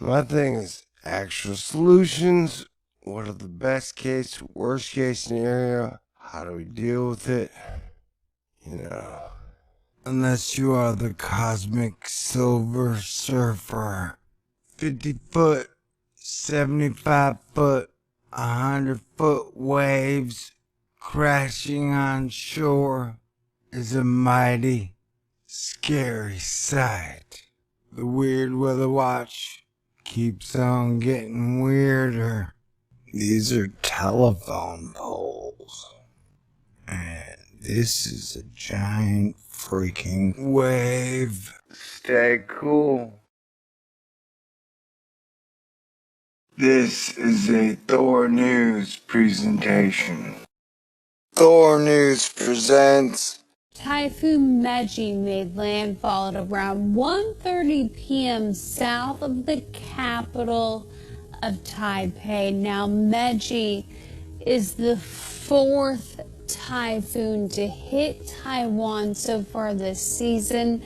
My thing is actual solutions. What are the best case, worst case scenario? How do we deal with it? You know, unless you are the cosmic silver surfer, 50-foot, 75-foot, 100-foot waves crashing on shore is a mighty scary sight. The Weird Weather Watch keeps on getting weirder. These are telephone poles. And this is a giant freaking wave. Stay cool. This is a Thor News presentation. Thor News presents Typhoon Meji made landfall at around 1:30 p.m. south of the capital of Taipei. Now, Meji is the fourth typhoon to hit Taiwan so far this season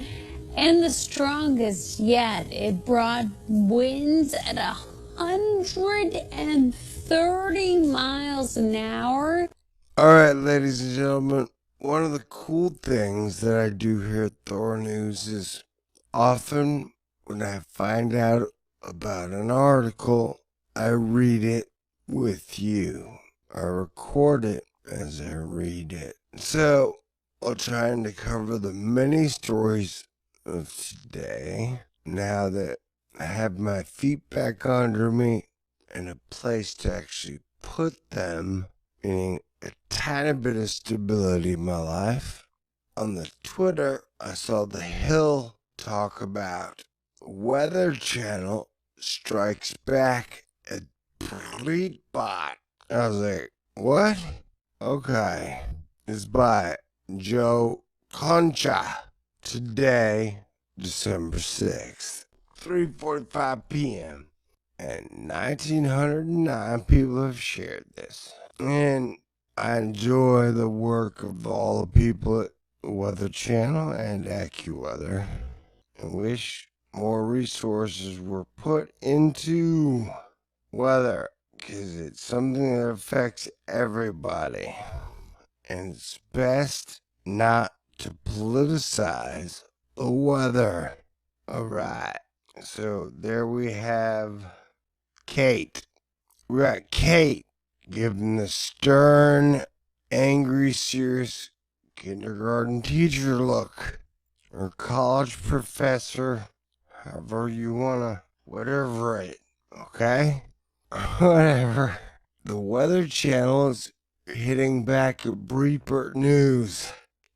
and the strongest yet. It brought winds at 130 miles an hour. Alright, ladies and gentlemen, one of the cool things that I do here at Thor News is often when I find out about an article, I read it with you. I record it as I read it. So, while trying to cover the many stories of today, now that I have my feet back under me and a place to actually put them, meaning a tiny bit of stability in my life. On the Twitter, I saw The Hill talk about Weather Channel strikes back at Brietbart. I was like, what? Okay. It's by Joe Concha. Today, December 6th, 3:45 p.m. And 1,909 people have shared this. And I enjoy the work of all the people at Weather Channel and AccuWeather. I wish more resources were put into weather, because it's something that affects everybody. And it's best not to politicize the weather. Alright, so there we have Kate. We got Kate giving the stern, angry, serious kindergarten teacher look. Or college professor, however you wanna, whatever it, okay? Whatever. The Weather Channel is hitting back at Brietbart News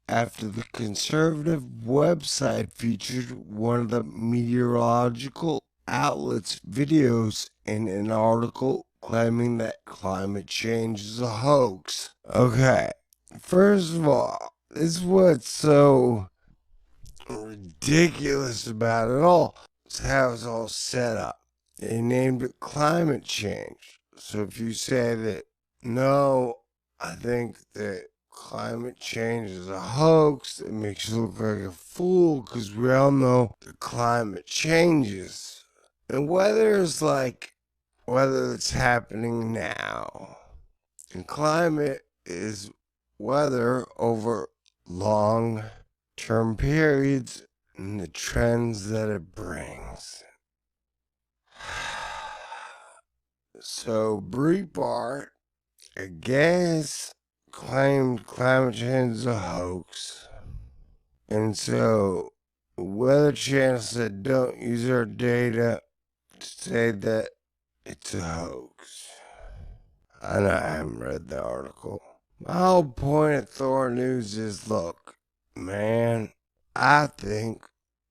after the conservative website featured one of the meteorological outlets' videos in an article claiming that climate change is a hoax. Okay, first of all, this is what's so ridiculous about it all. It's how it's all set up. They named it climate change. So if you say that, no, I think that climate change is a hoax, it makes you look like a fool, because we all know the climate changes. And weather is like weather that's happening now. And climate is weather over long-term periods and the trends that it brings. So Brietbart, I guess, claimed climate change is a hoax. And so the Weather Channel said don't use our data to say that it's a hoax. I know I haven't read the article. My whole point of Thor News is, look, man, I think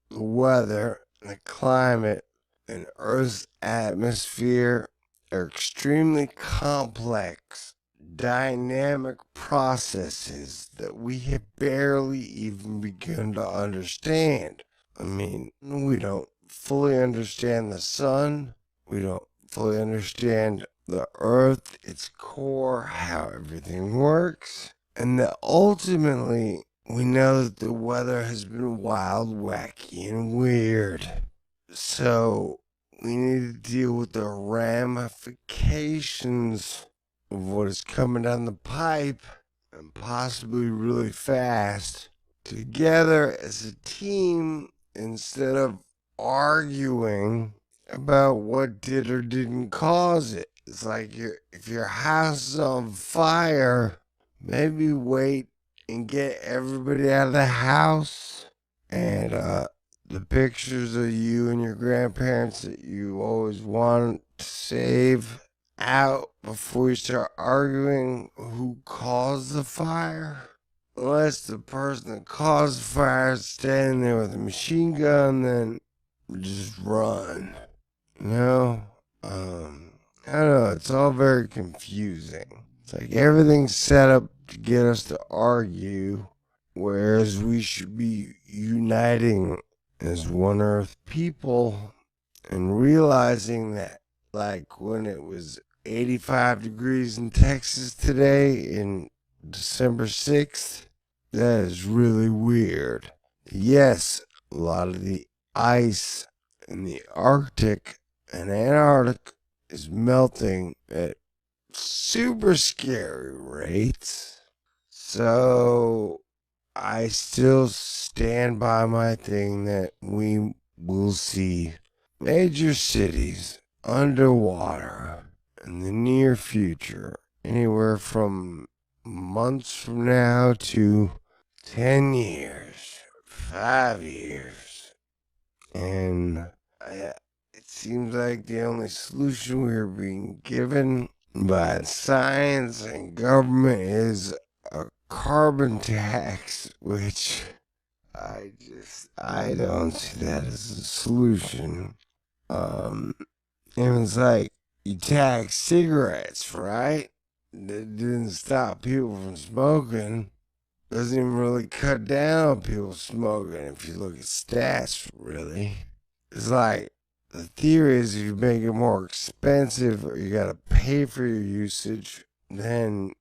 the weather, the climate, and Earth's atmosphere are extremely complex, dynamic processes that we have barely even begun to understand. I mean, we don't fully understand the sun. We don't fully understand the earth, its core, how everything works. And that ultimately, we know that the weather has been wild, wacky, and weird. So, we need to deal with the ramifications of what is coming down the pipe, and possibly really fast, together as a team instead of arguing about what did or didn't cause it. It's like if your house is on fire, maybe wait and get everybody out of the house. And the pictures of you and your grandparents that you always wanted to save out before you start arguing who caused the fire. Unless the person that caused the fire is standing there with a machine gun, then just run. You know? I don't know, it's all very confusing. It's like everything's set up to get us to argue, whereas we should be uniting as one Earth people and realizing that, like when it was 85 degrees in Texas today in December 6th, that is really weird. Yes, a lot of the ice in the Arctic and Antarctic is melting at super scary rates. So I still stand by my thing that we will see major cities underwater in the near future, anywhere from months from now to 10 years, 5 years. And it seems like the only solution we're being given by science and government is a carbon tax, which I don't see that as a solution. And it's like, you tax cigarettes, right? That didn't stop people from smoking. Doesn't even really cut down on people smoking if you look at stats, really. It's like, the theory is if you make it more expensive or you gotta pay for your usage, then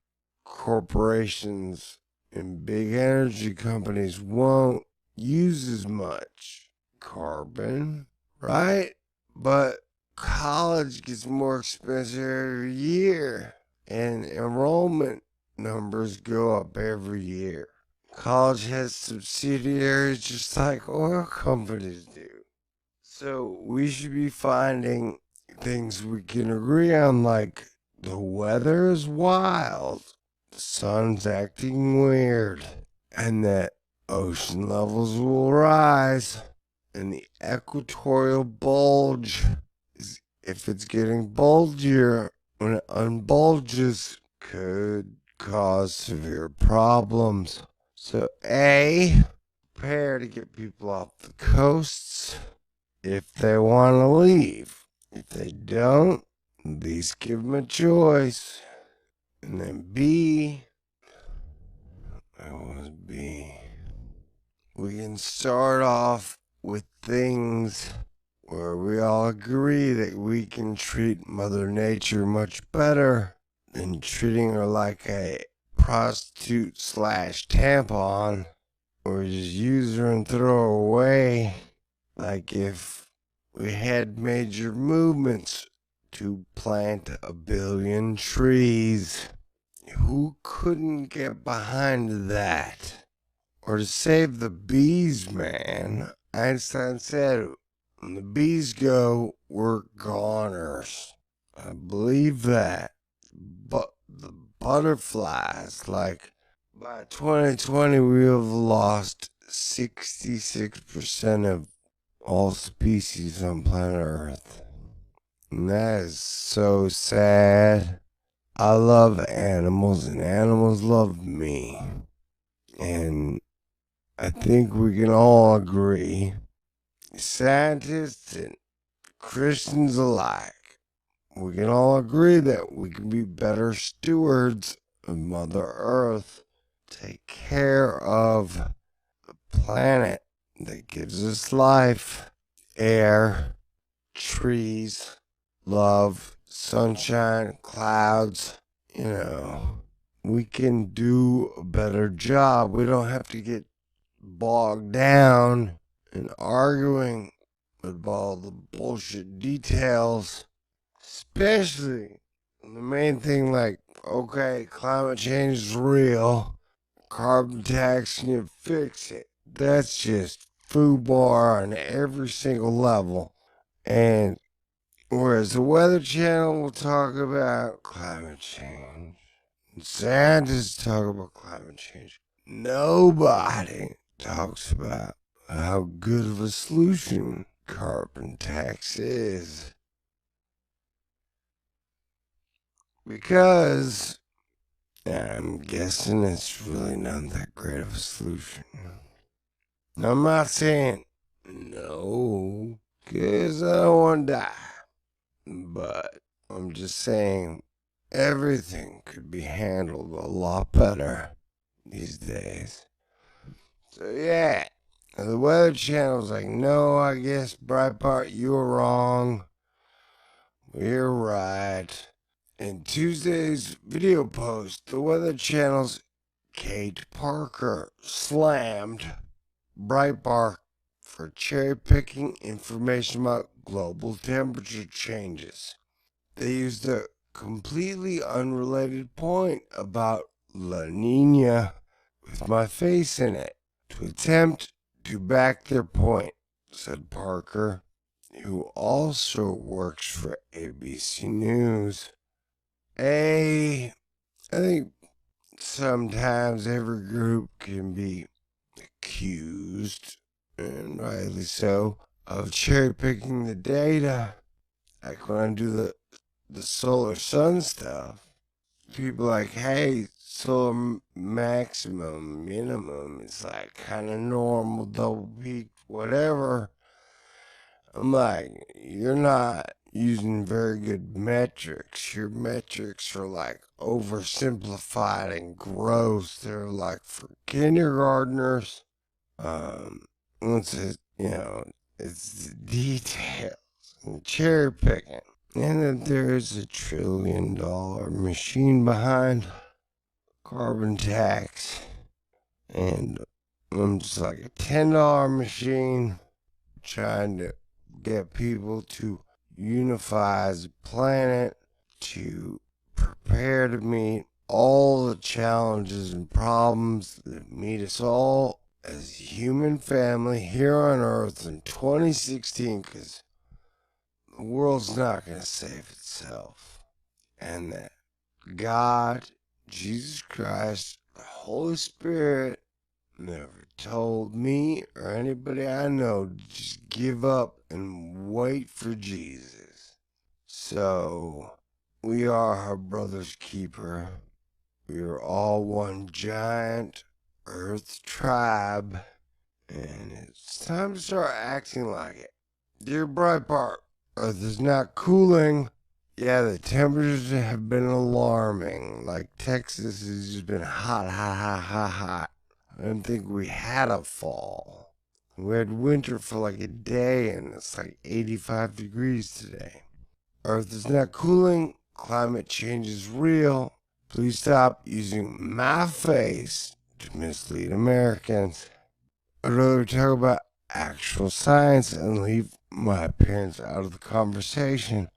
corporations and big energy companies won't use as much carbon, right? But college gets more expensive every year, and enrollment numbers go up every year. College has subsidiaries just like oil companies do. So we should be finding things we can agree on, like the weather is wild, the sun's acting weird, and that ocean levels will rise, and the equatorial bulge, if it's getting bulgier when it unbulges, could cause severe problems. So A, prepare to get people off the coasts if they want to leave. If they don't, at least give them a choice. And then B, we can start off with things where we all agree that we can treat Mother Nature much better than treating her like a prostitute slash tampon, or just use her and throw her away. Like if we had major movements to plant 1 billion trees, who couldn't get behind that? Or to save the bees, man. Einstein said, when the bees go, we're goners. I believe that. But the butterflies, like, by 2020, we have lost 66% of all species on planet Earth. And that is so sad. I love animals, and animals love me. And I think we can all agree, scientists and Christians alike, we can all agree that we can be better stewards of Mother Earth, take care of the planet that gives us life, air, trees, love, sunshine, clouds. You know, we can do a better job. We don't have to get bogged down in arguing with all the bullshit details, especially the main thing like, okay, climate change is real, carbon tax can fix it. That's just FUBAR on every single level. And whereas the Weather Channel will talk about climate change, scientists talk about climate change, nobody talks about how good of a solution carbon tax is. Because I'm guessing it's really not that great of a solution. I'm not saying no, because I don't want to die. But I'm just saying everything could be handled a lot better these days. So yeah, the Weather Channel's like, no, I guess Brietbart, you were wrong. We're right. In Tuesday's video post, the Weather Channel's Kate Parker slammed Brietbart for cherry-picking information about global temperature changes. They used a completely unrelated point about La Nina with my face in it to attempt to back their point, said Parker, who also works for ABC News. I think sometimes every group can be accused, and rightly so, of cherry picking the data. Like when I do the solar sun stuff, people like, hey, solar maximum, minimum is like kind of normal, double peak, whatever. I'm like, you're not using very good metrics. Your metrics are like oversimplified and gross. They're like for kindergartners. Once it, it's the details and cherry picking. And that there's $1 trillion machine behind carbon tax. And I'm just like a $10 machine trying to get people to unify as a planet, to prepare to meet all the challenges and problems that meet us all as a human family here on Earth in 2016, because the world's not going to save itself. And that God, Jesus Christ, the Holy Spirit never told me or anybody I know to just give up and wait for Jesus. So, we are our brother's keeper. We are all one giant Earth tribe, and it's time to start acting like it. Dear Brietbart, Earth is not cooling. Yeah, the temperatures have been alarming. Like Texas has just been hot, hot, hot, hot, hot. I didn't think we had a fall. We had winter for like a day, and it's like 85 degrees today. Earth is not cooling. Climate change is real. Please stop using my face to mislead Americans. I'd rather talk about actual science and leave my appearance out of the conversation.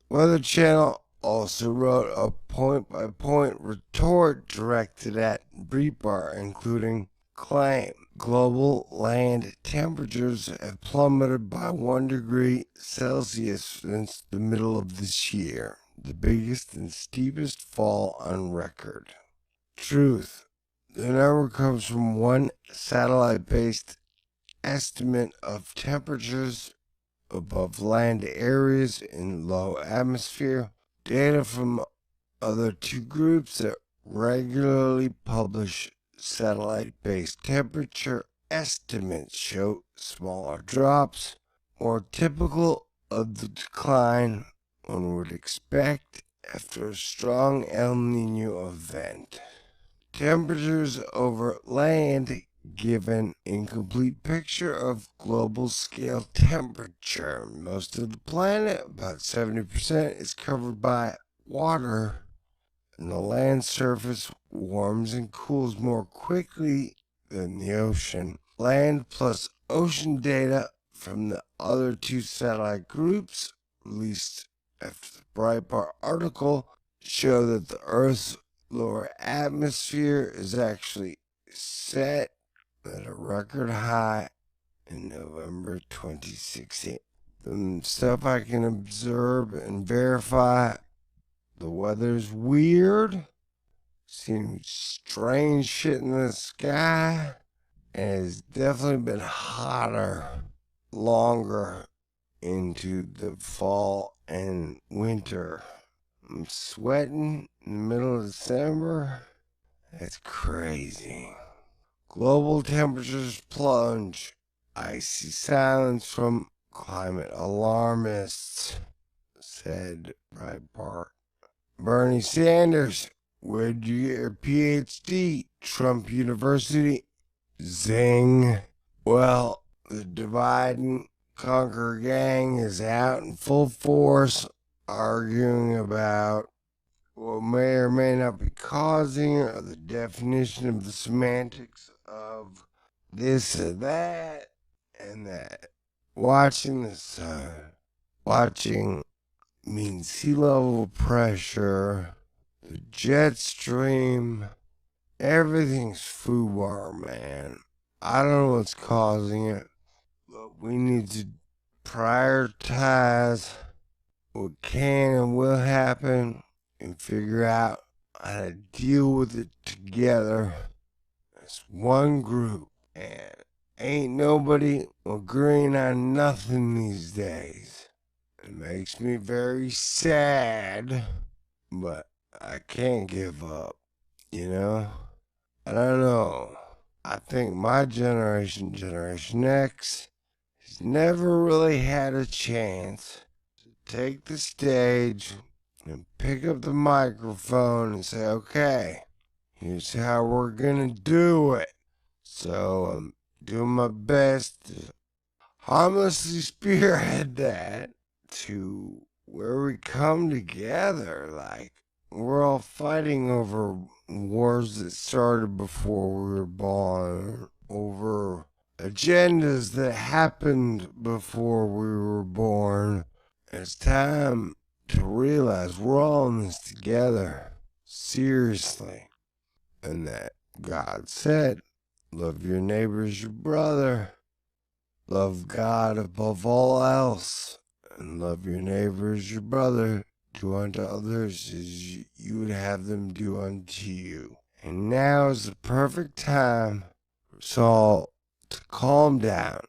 Weather Channel also wrote a point-by-point retort directed at Brietbart, including claim global land temperatures have plummeted by 1 degree Celsius since the middle of this year, the biggest and steepest fall on record. Truth. The number comes from one satellite-based estimate of temperatures above land areas in low atmosphere. Data from other two groups that regularly publish satellite-based temperature estimates show smaller drops, more typical of the decline one would expect after a strong El Nino event. Temperatures over land give an incomplete picture of global scale temperature. Most of the planet, about 70%, is covered by water, and the land surface warms and cools more quickly than the ocean. Land plus ocean data from the other two satellite groups released after the Brietbart article show that the Earth's lower atmosphere is actually set at a record high in November 2016. The stuff I can observe and verify, the weather's weird, seeing strange shit in the sky, and it's definitely been hotter longer into the fall and winter. I'm sweating in the middle of December. That's crazy. Global temperatures plunge. Icy silence from climate alarmists, said Brietbart. Bernie Sanders, where'd you get your PhD? Trump University? Zing. Well, the divide and conquer gang is out in full force, arguing about what may or may not be causing it, or the definition of the semantics of this or that and that. Watching the sun. Watching means sea level pressure, the jet stream. Everything's foobar, man. I don't know what's causing it, but we need to prioritize what can and will happen and figure out how to deal with it together as one group. And ain't nobody agreeing on nothing these days. It makes me very sad, but I can't give up, you know? I don't know. I think my generation, Generation X, has never really had a chance to take the stage and pick up the microphone and say, okay, here's how we're gonna do it. So I'm doing my best to harmlessly spearhead that to where we come together. Like, we're all fighting over wars that started before we were born, over agendas that happened before we were born. It's time to realize we're all in this together, seriously, and that God said, love your neighbor as your brother, love God above all else, and love your neighbor as your brother. Do unto others as you would have them do unto you. And now is the perfect time for us all to calm down,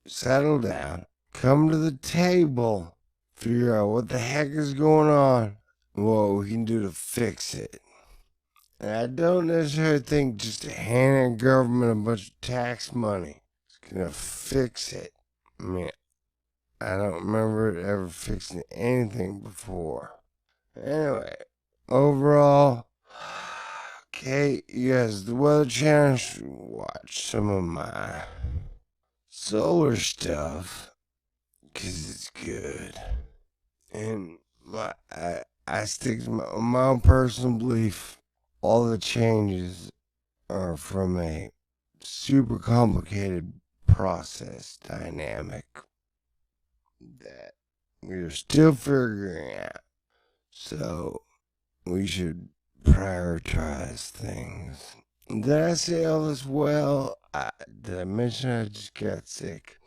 settle down, come to the table, figure out what the heck is going on, and what we can do to fix it. And I don't necessarily think just handing government a bunch of tax money is going to fix it. I mean, I don't remember it ever fixing anything before. Anyway, overall, okay, you guys, the Weather Channel should watch some of my solar stuff, because it's good. And I stick to my own personal belief. All the changes are from a super complicated process dynamic that we're still figuring out. So we should prioritize things. Did I say all this well? Did I mention I just got sick?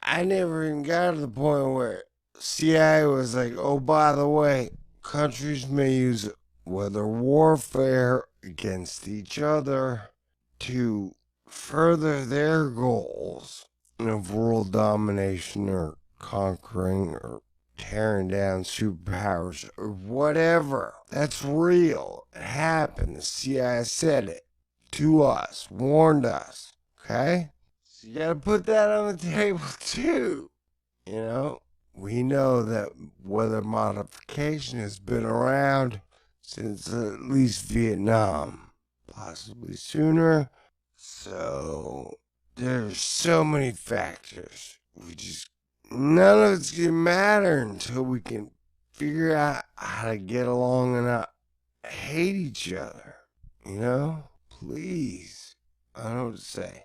I never even got to the point where CIA was like, oh, by the way, countries may use weather warfare against each other to further their goals of world domination or conquering or tearing down superpowers or whatever. That's real. It happened. The CIA said it to us, warned us. Okay? So you gotta put that on the table too. You know? We know that weather modification has been around since at least Vietnam, possibly sooner. So there's so many factors. None of it's gonna matter until we can figure out how to get along and not hate each other. You know? Please. I don't know what to say.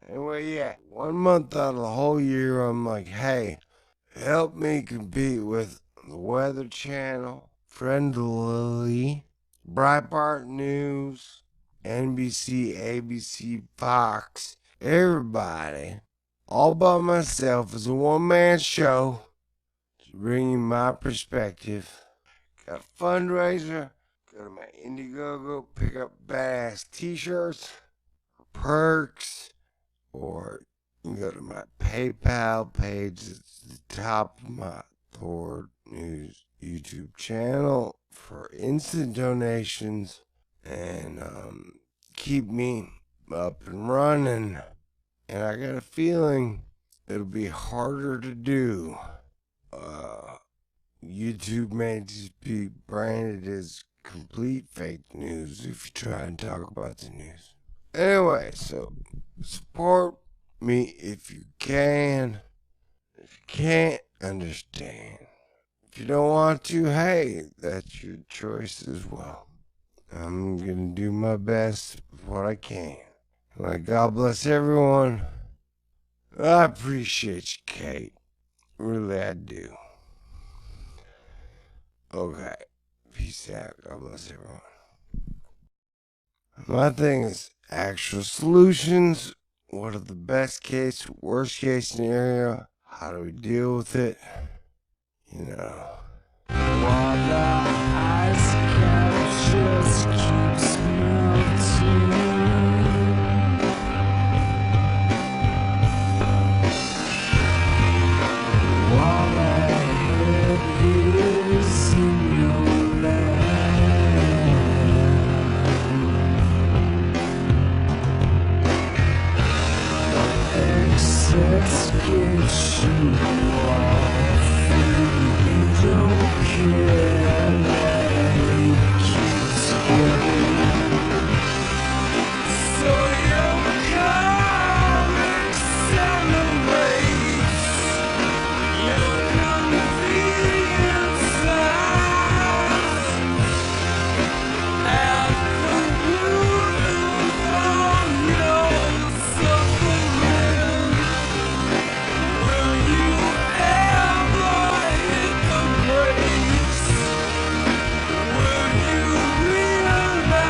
Anyway, yeah, 1 month out of the whole year, I'm like, hey, help me compete with the Weather Channel, Friendly, Brietbart News, NBC, ABC, Fox, everybody, all by myself as a one-man show, bringing my perspective. Got a fundraiser. Go to my Indiegogo, pick up badass t-shirts, perks, or you can go to my PayPal page. It's the top of my Thor News YouTube channel for instant donations and keep me up and running. And I got a feeling it'll be harder to do. YouTube may just be branded as complete fake news if you try and talk about the news. Anyway, so support me if you can. If you can't, understand. If you don't want to, hey, that's your choice as well. I'm gonna do my best with what I can. God bless everyone. I appreciate you, Kate. Really, I do. Okay. Peace out. God bless everyone. My thing is actual solutions. What are the best case, worst case scenario? How do we deal with it? You know. While the ice cap just keeps melting. While my head is in your lap. Excess gets you off. You don't care that it keeps going. So you come and celebrate your convenience and the beauty from your suffering. Will you ever hit the brakes? Will you realize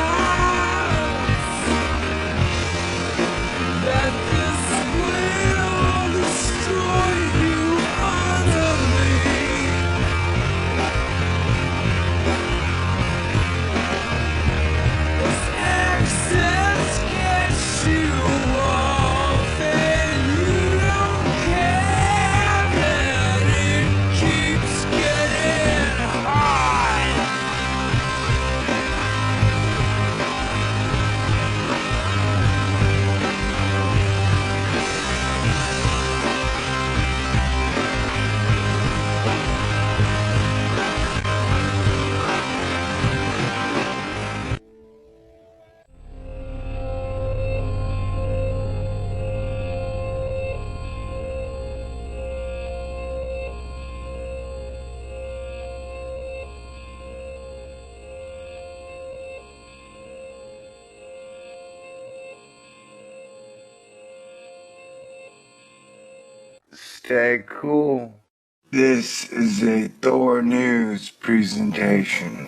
that this will destroy you utterly? This excess gets you off and you don't care that it keeps getting high. Stay cool. This is a Thor News presentation.